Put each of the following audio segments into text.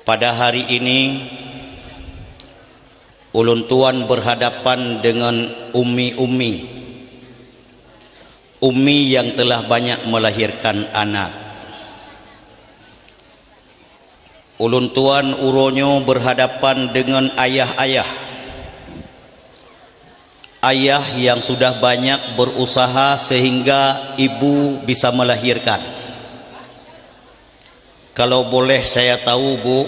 Pada hari ini ulun tuan berhadapan dengan umi yang telah banyak melahirkan anak. Ulun tuan uronyo berhadapan dengan ayah yang sudah banyak berusaha sehingga ibu bisa melahirkan. Kalau boleh saya tahu, Bu,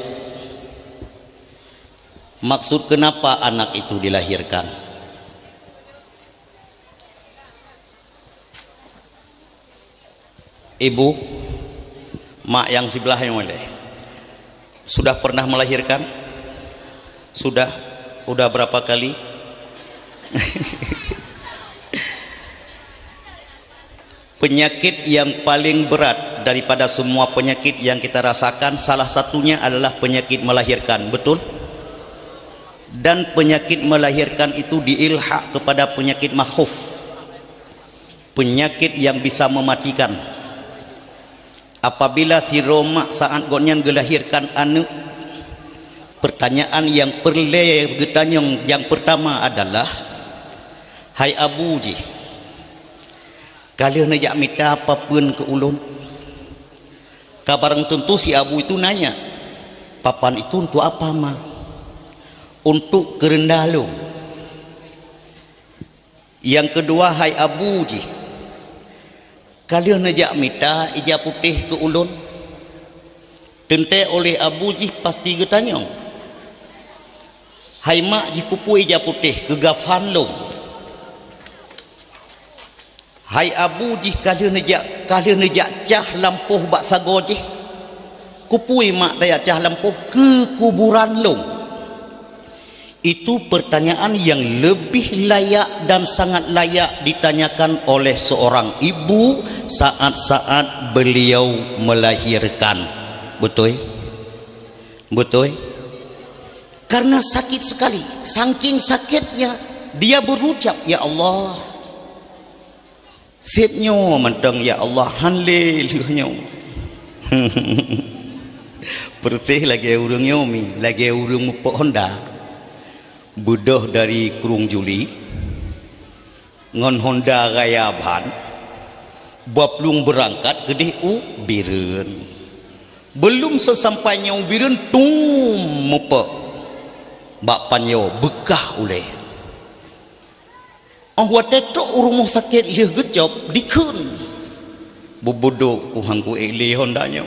maksud kenapa anak itu dilahirkan? Ibu, mak yang sebelahnya boleh. Sudah pernah melahirkan? Sudah berapa kali? Penyakit yang paling berat daripada semua penyakit yang kita rasakan, salah satunya adalah penyakit melahirkan, betul? Dan penyakit melahirkan itu diilhak kepada penyakit makhuf, penyakit yang bisa mematikan. Apabila si Roma saat gonyan gelahirkan anak, pertanyaan yang perlu ditanya yang pertama adalah, hai abuji, kalian najak minta apapun ke ulun? Kabarang tentu si abu itu nanya, papan itu untuk apa, Ma? Untuk kerendalung. Yang kedua, hai abuji, kalian najak minta ija putih ke ulun? Tentu oleh abuji pasti ketanya, hai mak jikupu ija putih ke gafan long. Hai abu jih kalian nejak cah lampuh bak sago jih kupui mak daya cah lampuh ke kuburan long. Itu pertanyaan yang lebih layak dan sangat layak ditanyakan oleh seorang ibu saat-saat beliau melahirkan. Betul? Betul? Karena sakit sekali, saking sakitnya dia berucap, ya Allah, sipnyo mentang, ya Allah, haleluya. Pertih lagi urung nyomi, lagi urung mupok Honda, budoh dari kurung Juli, ngon Honda gaya ban, baplung berangkat ke DU Biren. Belum sesampainya Biren, tum mupok bak panyo bekah oleh. Wateto urung sakit liah gejop dikun. Bobodo ku hangku eli Hondanya.